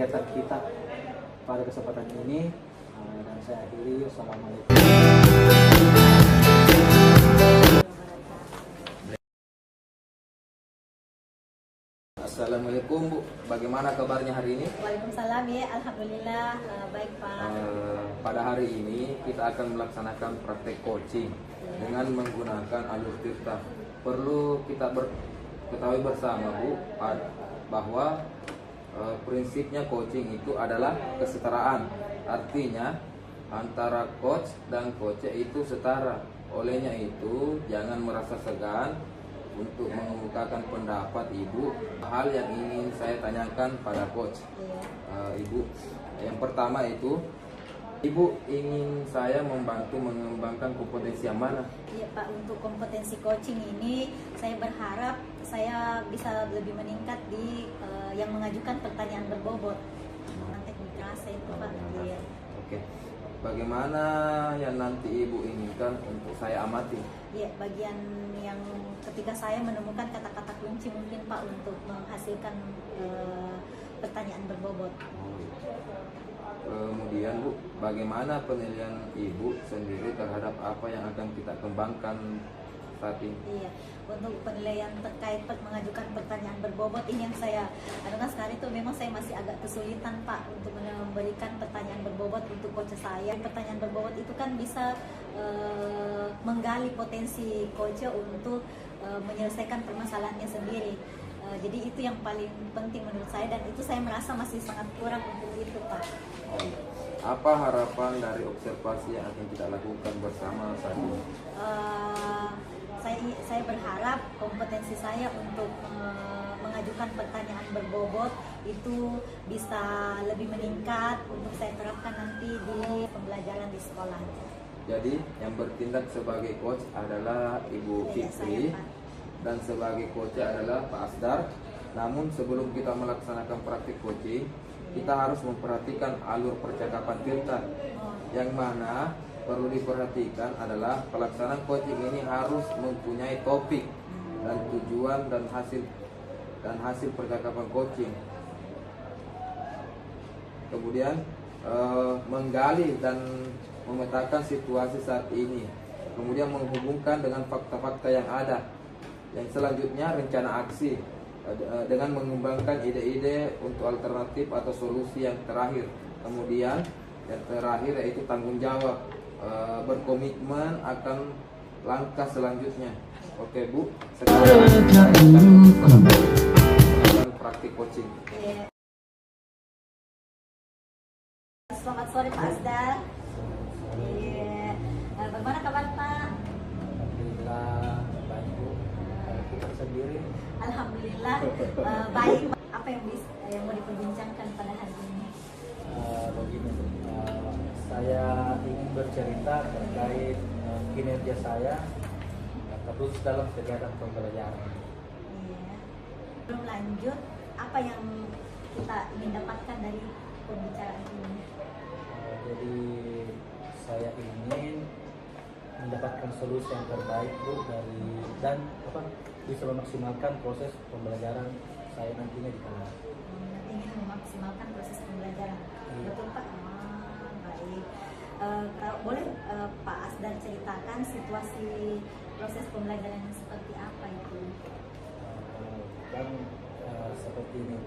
kegiatan kita pada kesempatan ini. Dan saya akhiri. Assalamualaikum. Assalamualaikum Bu, bagaimana kabarnya hari ini? Waalaikumsalam ya, alhamdulillah baik Pak. Pada hari ini kita akan melaksanakan praktek coaching dengan menggunakan alur tirta. Perlu kita ketahui bersama Bu bahwa prinsipnya coaching itu adalah kesetaraan. Artinya antara coach dan coach itu setara. Olehnya itu jangan merasa segan untuk mengemukakan pendapat Ibu hal yang ingin saya tanyakan pada coach. Ibu, yang pertama itu Ibu ingin saya membantu mengembangkan kompetensi yang mana? Iya Pak, untuk kompetensi coaching ini saya berharap saya bisa lebih meningkat di yang mengajukan pertanyaan berbobot. Nanti terasa itu Pak. Iya. Oke. Bagaimana yang nanti Ibu inginkan untuk saya amati? Iya, bagian yang ketika saya menemukan kata-kata kunci mungkin Pak untuk menghasilkan pertanyaan berbobot. Kemudian Bu, bagaimana penilaian Ibu sendiri terhadap apa yang akan kita kembangkan saat ini? Iya, untuk penilaian terkait mengajukan pertanyaan berbobot ini yang saya adukan sekarang itu memang saya masih agak kesulitan Pak untuk memberikan pertanyaan berbobot untuk coach saya. Pertanyaan berbobot itu kan bisa menggali potensi coach untuk menyelesaikan permasalahannya sendiri. Jadi itu yang paling penting menurut saya dan itu saya merasa masih sangat kurang untuk itu Pak. Apa harapan dari observasi yang akan kita lakukan bersama saat ini? Saya berharap kompetensi saya untuk mengajukan pertanyaan berbobot itu bisa lebih meningkat untuk saya terapkan nanti di pembelajaran di sekolah. Jadi yang bertindak sebagai coach adalah Ibu Fitri dan sebagai coach adalah Pak Asdar. Namun sebelum kita melaksanakan praktik coaching, kita harus memperhatikan alur percakapan kita. Yang mana perlu diperhatikan adalah pelaksanaan coaching ini harus mempunyai topik dan tujuan dan hasil percakapan coaching. Kemudian menggali dan memetakan situasi saat ini, kemudian menghubungkan dengan fakta-fakta yang ada. Yang selanjutnya rencana aksi dengan mengembangkan ide-ide untuk alternatif atau solusi yang terakhir. Kemudian yang terakhir yaitu tanggung jawab, berkomitmen akan langkah selanjutnya. Oke Bu, sekarang kita akan praktik coaching. Selamat sore Pak Asdar. Bagaimana kabar Pak? Alhamdulillah baik Bu. Kita sendiri? Alhamdulillah baik. Apa yang mau diperbincangkan pada hari ini? Begini, saya ingin bercerita terkait kinerja saya terus dalam kegiatan pembelajaran. Iya. Belum lanjut, apa yang kita ingin dapatkan dari pembicaraan ini? Jadi saya ingin mendapatkan solusi yang terbaik Bu dan bisa memaksimalkan proses pembelajaran saya nantinya di kelas. Ingin memaksimalkan proses pembelajaran. Betul Pak? Baik. Boleh Pak Asdar ceritakan situasi proses pembelajaran seperti apa itu? Dan seperti ini,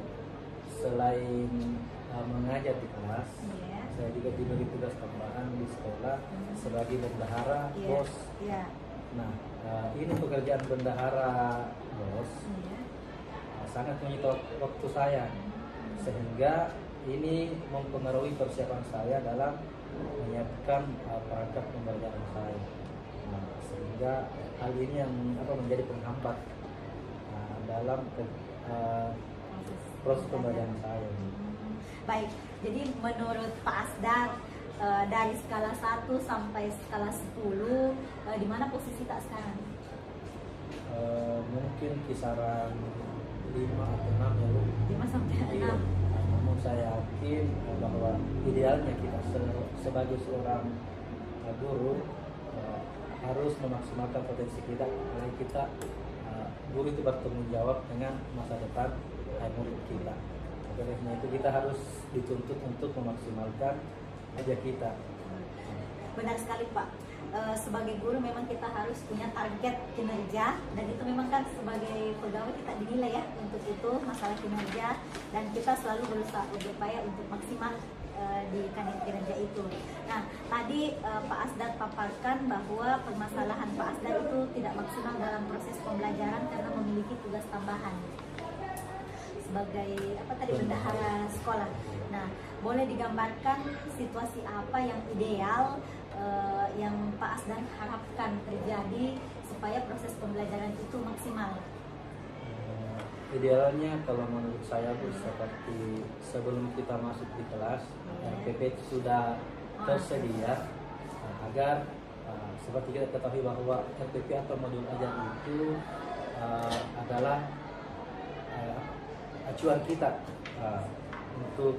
selain mengajar di kelas, saya juga diberi tugas tambahan di sekolah sebagai bendahara BOS. Nah, ini pekerjaan bendahara BOS sangat menyita waktu saya, sehingga ini mempengaruhi persiapan saya dalam menyiapkan perangkat pembelajaran saya. Nah, sehingga hal ini yang menjadi penghambat dalam proses pembelajaran saya. Baik, jadi menurut Pak Asdar dari skala 1 sampai skala 10 di mana posisi tak sekarang? Mungkin kisaran 5 atau 6 ya Bu. 5 sampai 6. Iya. Namun saya yakin bahwa idealnya kita sebagai seorang guru harus memaksimalkan potensi kita, karena kita guru itu bertanggung jawab dengan masa depan murid kita. olehnya itu kita harus dituntut untuk memaksimalkan kerja kita. Benar sekali Pak. Sebagai guru memang kita harus punya target kinerja, dan itu memang kan sebagai pegawai kita dinilai ya untuk itu masalah kinerja, dan kita selalu berusaha berupaya untuk maksimal di kinerja itu. Nah, tadi Pak Asdar paparkan bahwa permasalahan Pak Asdar itu tidak maksimal dalam proses pembelajaran karena memiliki tugas tambahan sebagai bendahara sekolah. Nah, boleh digambarkan situasi apa yang ideal yang Pak Asdar harapkan terjadi supaya proses pembelajaran itu maksimal? Idealnya kalau menurut saya Bu, seperti sebelum kita masuk di kelas, RPP sudah tersedia agar seperti kita ketahui bahwa RPP atau modul ajar itu adalah acuan kita untuk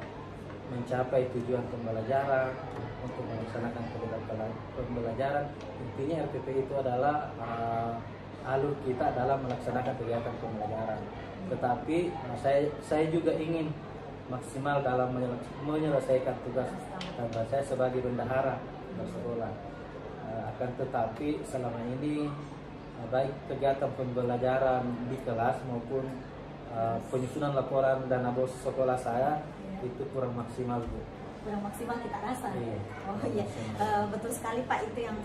mencapai tujuan pembelajaran, untuk melaksanakan kegiatan pembelajaran. Intinya RPP itu adalah alur kita dalam melaksanakan kegiatan pembelajaran. Tetapi saya juga ingin maksimal dalam menyelesaikan tugas tambah saya sebagai bendahara bersekolah. Akan tetapi selama ini baik kegiatan pembelajaran di kelas maupun penyusunan laporan dana bos sekolah saya itu kurang maksimal Bu. Kurang maksimal kita rasa. Iya. Oh iya, betul sekali Pak, itu yang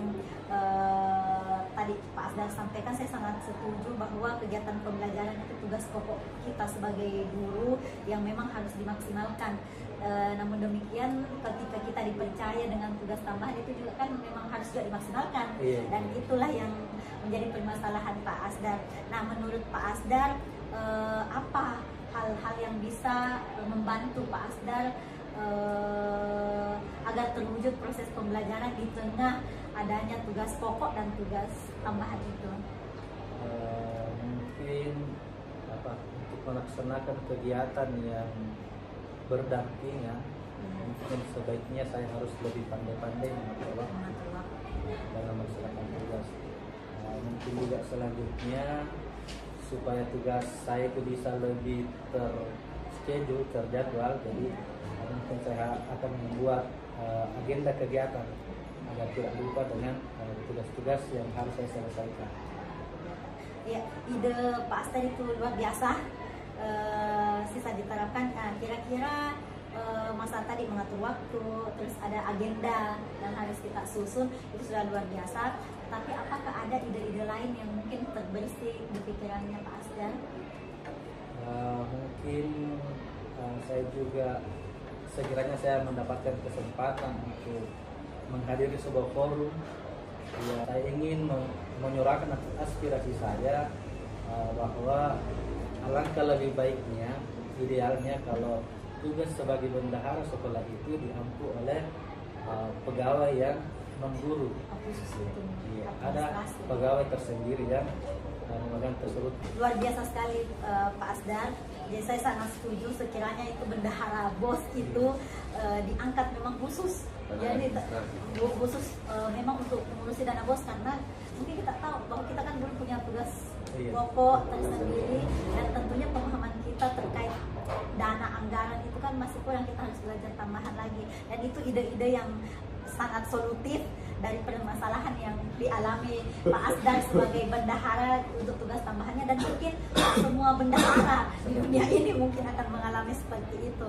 tadi Pak Asdar sampaikan. Saya sangat setuju bahwa kegiatan pembelajaran itu tugas pokok kita sebagai guru yang memang harus dimaksimalkan. Namun demikian ketika kita dipercaya dengan tugas tambahan itu juga kan memang harus juga dimaksimalkan. Iya. Dan itulah yang menjadi permasalahan Pak Asdar. Nah, menurut Pak Asdar apa hal-hal yang bisa membantu Pak Asdar agar terwujud proses pembelajaran di tengah adanya tugas pokok dan tugas tambahan itu? Mungkin untuk melaksanakan kegiatan yang berdampingan, mungkin sebaiknya saya harus lebih pandai-pandai mengatur waktu dalam melaksanakan tugas. Mungkin juga selanjutnya supaya tugas saya itu bisa lebih terschedule, terjadwal, jadi mungkin saya akan membuat agenda kegiatan agar tidak lupa dengan tugas-tugas yang harus saya selesaikan. Ya, ide Pak Asdar itu luar biasa, sisa diterapkan. Nah, kira-kira masa tadi mengatur waktu, terus ada agenda yang harus kita susun, itu sudah luar biasa. Tapi apakah ada ide-ide lain yang mungkin terbersih di pikirannya Pak Asdar? Mungkin saya juga sekiranya saya mendapatkan kesempatan untuk menghadiri sebuah forum, ya, saya ingin menyuarakan aspirasi saya bahwa alangkah lebih baiknya, idealnya kalau tugas sebagai bendahara sekolah itu diampu oleh pegawai yang mengguru. Iya, ada pegawai tersendiri yang memegang tersebut. Luar biasa sekali Pak Asdar. Jadi saya sangat setuju sekiranya itu bendahara bos itu diangkat memang khusus. Jadi khusus memang untuk mengurusi dana bos, karena mungkin kita tahu bahwa kita kan belum punya tugas pokok tersendiri, dan tentunya pemahaman kita terkait dana anggaran itu kan masih kurang, kita harus belajar tambahan lagi. Dan itu ide-ide yang sangat solutif dari permasalahan yang dialami Pak Asdar sebagai bendahara untuk tugas tambahannya, dan mungkin semua bendahara di dunia ini mungkin akan mengalami seperti itu.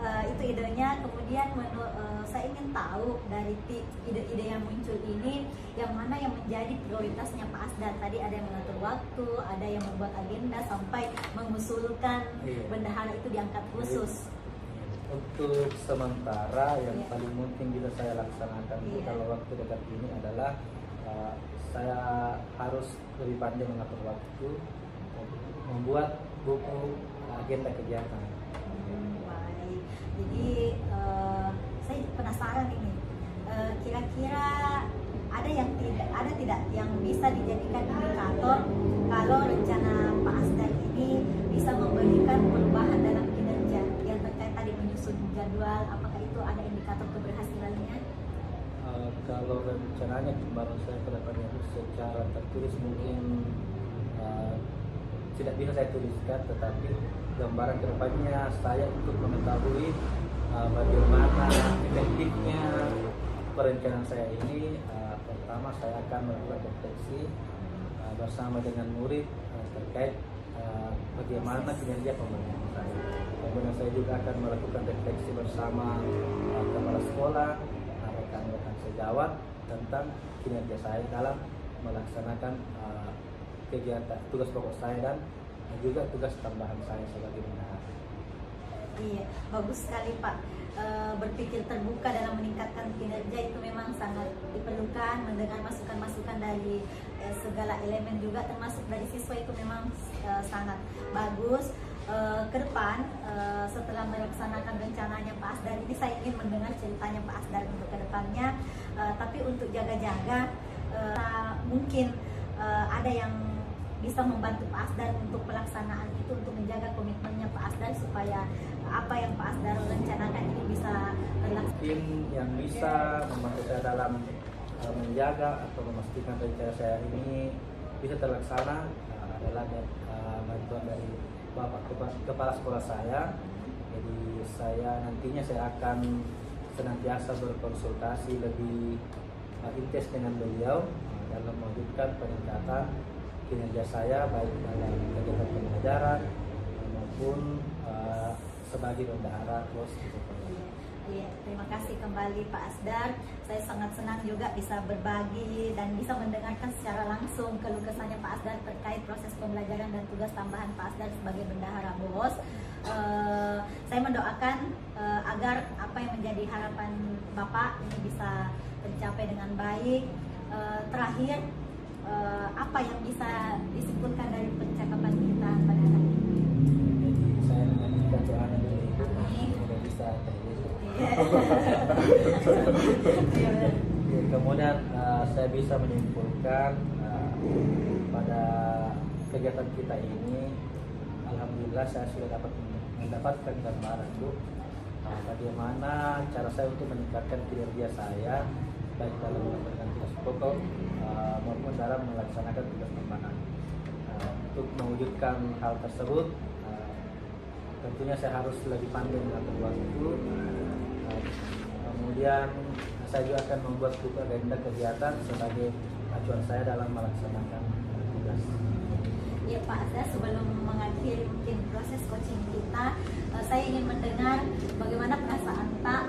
Itu idenya. Kemudian saya ingin tahu dari ide-ide yang muncul ini, yang mana yang menjadi prioritasnya Pak Asdar. Tadi ada yang mengatur waktu, ada yang membuat agenda, sampai mengusulkan bendahara itu diangkat khusus. Untuk sementara yang paling mungkin bisa saya laksanakan kalau waktu dekat ini adalah saya harus lebih pandai mengatur waktu, membuat buku agenda kegiatan. Baik, jadi saya penasaran ini, kira-kira ada tidak yang bisa dijadikan indikator kalau rencana Pak Asdar ini bisa memberikan perubahan dalam kinerja yang terkait tadi menyusun jadwal? Apakah itu ada indikator keberhasilannya? Kalau rencananya kemarin saya kedepannya secara tertulis mungkin tidak bisa saya tuliskan, tetapi gambaran kedepannya saya untuk mengetahui bagaimana efektifnya perencanaan saya ini. Pertama saya akan melakukan refleksi bersama dengan murid terkait bagaimana kinerja pemerintahan saya. Kemudian saya juga akan melakukan refleksi bersama kepala sekolah, rekan-rekan sejawat tentang kinerja saya dalam melaksanakan kegiatan tugas pokok saya dan juga tugas tambahan saya sebagai bendahara. Iya, bagus sekali Pak. Berpikir terbuka dalam meningkatkan kinerja itu memang sangat diperlukan. Mendengar masukan-masukan dari segala elemen juga termasuk dari siswa itu memang sangat bagus. Ke depan setelah melaksanakan rencananya Pak Asdar ini, saya ingin mendengar ceritanya Pak Asdar untuk ke depannya. Tapi untuk jaga-jaga mungkin ada yang bisa membantu Pak Asdar untuk pelaksanaan itu, untuk menjaga komitmennya Pak Asdar supaya apa yang Pak Asdar rencanakan ini bisa terlaksana. Mungkin yang bisa membantu saya dalam menjaga atau memastikan rencana saya ini bisa terlaksana adalah bantuan dari Bapak Kepala Sekolah saya. Jadi nantinya saya akan senantiasa berkonsultasi lebih intens dengan beliau dalam mewujudkan peningkatan kinerja saya baik dalam kegiatan pembelajaran maupun sebagai bendahara POS. Iya, terima kasih kembali Pak Asdar. Saya sangat senang juga bisa berbagi dan bisa mendengarkan secara langsung keluh kesahnya Pak Asdar terkait proses pembelajaran dan tugas tambahan Pak Asdar sebagai bendahara BOS. Saya mendoakan agar apa yang menjadi harapan Bapak ini bisa tercapai dengan baik. Terakhir, apa yang bisa disimpulkan dari percakapan kita pada hari ini? Jadi saya mengajukan doa dari Ibu semoga bisa terwujud. Kemudian saya bisa menyimpulkan pada kegiatan kita ini, alhamdulillah saya sudah dapat mendapatkan gambaran Bu, bagaimana cara saya untuk meningkatkan kinerja saya baik dalam melaksanakan tugas pokok maupun dalam melaksanakan tugas tambahan. Untuk mewujudkan hal tersebut, tentunya saya harus lebih pandai mengatur waktu. Kemudian saya juga akan membuat buku agenda kegiatan sebagai acuan saya dalam melaksanakan tugas. Ya Pak Asdar, sebelum mengakhiri mungkin proses coaching kita, saya ingin mendengar bagaimana perasaan Pak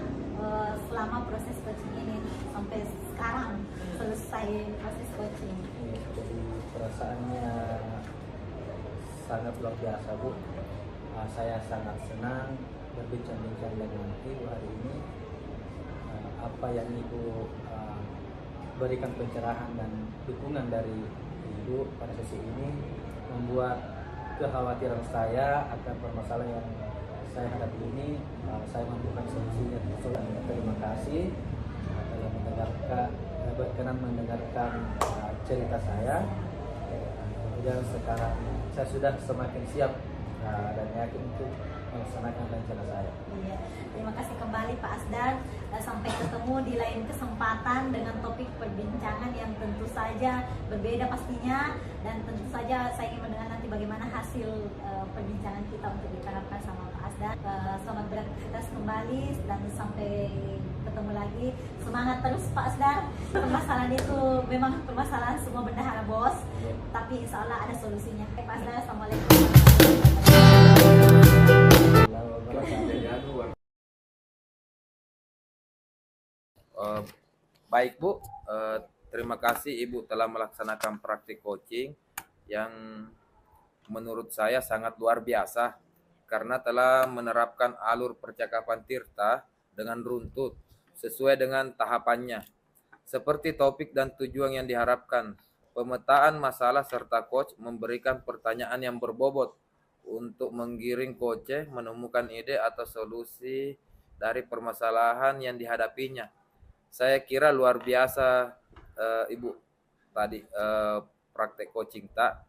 selama proses coaching ini sampai sekarang selesai proses coaching. Ya, jadi perasaannya sangat luar biasa Bu. Saya sangat senang berbincang-bincang dengan Ibu hari ini. Apa yang Ibu berikan pencerahan dan dukungan dari Ibu pada sesi ini membuat kekhawatiran saya akan permasalahan yang saya hadapi ini saya menemukan solusinya. Terima kasih telah berkenan mendengarkan cerita saya. Kemudian sekarang saya sudah semakin siap dan yakin untuk melaksanakan rencana saya. Iya, terima kasih kembali Pak Asdar. Sampai ketemu di lain kesempatan dengan topik perbincangan yang tentu saja berbeda pastinya, dan tentu saja saya ingin mendengar nanti bagaimana hasil perbincangan kita untuk diterapkan sama Pak Asdar. Selamat beraktivitas kembali dan sampai ketemu lagi. Semangat terus Pak Asdar. Permasalahan itu memang permasalahan semua bendahara BOS, tapi insya Allah ada solusinya. Pak Asdar, assalamualaikum. Baik Bu, terima kasih Ibu telah melaksanakan praktik coaching yang menurut saya sangat luar biasa karena telah menerapkan alur percakapan Tirta dengan runtut sesuai dengan tahapannya. Seperti topik dan tujuan yang diharapkan, pemetaan masalah serta coach memberikan pertanyaan yang berbobot untuk menggiring coach menemukan ide atau solusi dari permasalahan yang dihadapinya. Saya kira luar biasa Ibu tadi praktek coaching tak.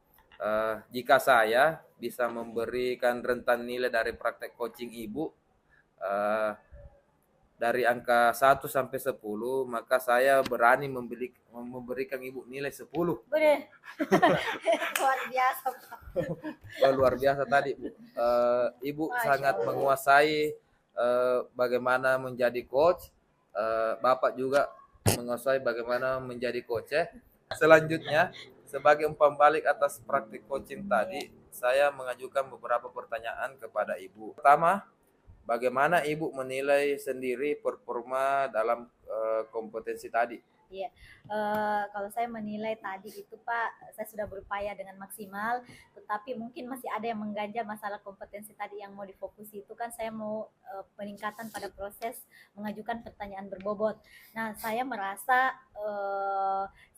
Jika saya bisa memberikan rentan nilai dari praktek coaching Ibu, dari angka 1 sampai 10, maka saya berani memberikan Ibu nilai 10. Boleh. Luar biasa, Pak. Oh, luar biasa tadi, Bu. Ibu Masya sangat Allah. menguasai bagaimana menjadi coach. Bapak juga menguasai bagaimana menjadi coach. Selanjutnya, sebagai umpan balik atas praktik coaching tadi, saya mengajukan beberapa pertanyaan kepada Ibu. Pertama, bagaimana Ibu menilai sendiri performa dalam kompetensi tadi? Iya, kalau saya menilai tadi itu Pak, saya sudah berupaya dengan maksimal, tetapi mungkin masih ada yang mengganjal masalah kompetensi tadi yang mau difokusi itu kan saya mau peningkatan pada proses mengajukan pertanyaan berbobot. Nah, saya merasa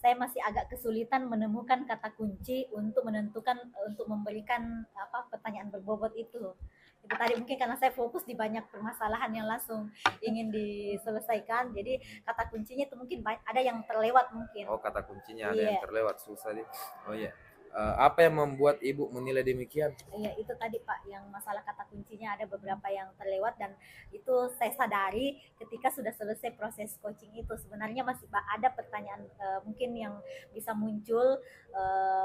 saya masih agak kesulitan menemukan kata kunci untuk menentukan untuk memberikan pertanyaan berbobot itu. Itu tadi mungkin karena saya fokus di banyak permasalahan yang langsung ingin diselesaikan, jadi kata kuncinya itu mungkin ada yang terlewat mungkin. Oh, kata kuncinya ada Iya. yang terlewat, susah nih. Oh iya. Apa yang membuat Ibu menilai demikian? Iya, itu tadi Pak, yang masalah kata kuncinya ada beberapa yang terlewat, dan itu saya sadari ketika sudah selesai proses coaching itu. Sebenarnya masih ada pertanyaan mungkin yang bisa muncul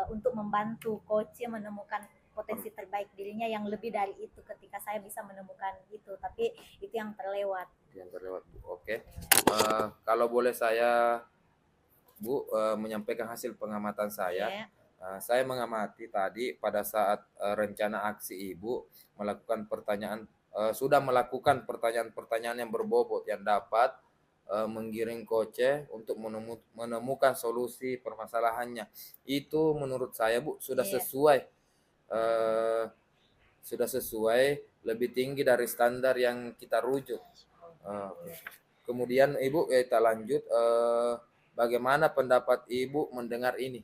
untuk membantu coach menemukan potensi terbaik dirinya yang lebih dari itu ketika saya bisa menemukan itu, tapi itu yang terlewat. Yang terlewat, Bu. Oke. Kalau boleh saya, Bu, menyampaikan hasil pengamatan saya. Ya. Saya mengamati tadi pada saat rencana aksi Ibu melakukan pertanyaan, sudah melakukan pertanyaan-pertanyaan yang berbobot yang dapat menggiring coach untuk menemukan solusi permasalahannya. Itu menurut saya, Bu, sudah Iya. sesuai lebih tinggi dari standar yang kita rujuk. Kemudian Ibu, kita lanjut. Bagaimana pendapat Ibu mendengar ini?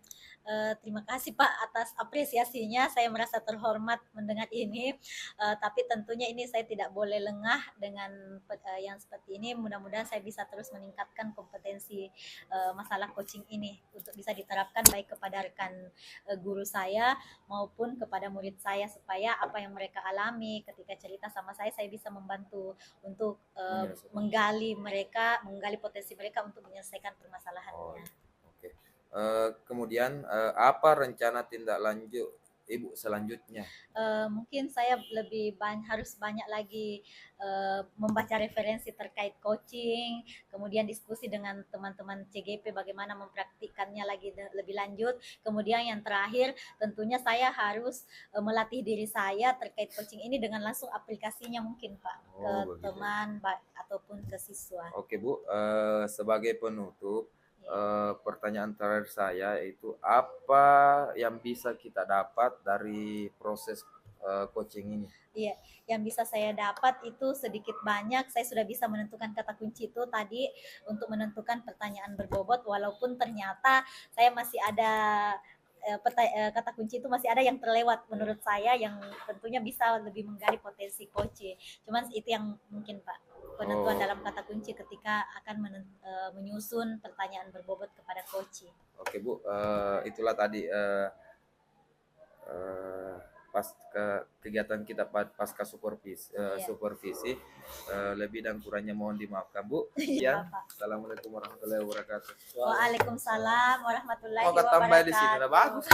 Terima kasih Pak atas apresiasinya, saya merasa terhormat mendengar ini, tapi tentunya ini saya tidak boleh lengah dengan yang seperti ini. Mudah-mudahan saya bisa terus meningkatkan kompetensi masalah coaching ini untuk bisa diterapkan baik kepada rekan guru saya maupun kepada murid saya, supaya apa yang mereka alami ketika cerita sama saya bisa membantu untuk menggali potensi mereka untuk menyelesaikan permasalahannya. Oke. Kemudian apa rencana tindak lanjut Ibu selanjutnya? Mungkin saya harus banyak lagi membaca referensi terkait coaching, kemudian diskusi dengan teman-teman CGP bagaimana mempraktikkannya lagi lebih lanjut. Kemudian yang terakhir tentunya saya harus melatih diri saya terkait coaching ini dengan langsung aplikasinya mungkin Pak ke teman ataupun ke siswa. Oke Bu, sebagai penutup, pertanyaan terakhir saya itu apa yang bisa kita dapat dari proses coaching ini? Iya, yang bisa saya dapat itu sedikit banyak saya sudah bisa menentukan kata kunci itu tadi untuk menentukan pertanyaan berbobot, walaupun ternyata saya masih ada kata kunci itu masih ada yang terlewat menurut saya, yang tentunya bisa lebih menggali potensi coach. Cuman itu yang mungkin Pak penentuan dalam kata kunci ketika akan menyusun pertanyaan berbobot kepada coach. Oke Bu, itulah tadi pas kegiatan kita pasca supervisi, lebih dan kurangnya mohon dimaafkan Bu. Iya, Assalamualaikum warahmatullahi wabarakatuh. Waalaikumsalam warahmatullahi wabarakatuh. Tambah di sini udah bagus.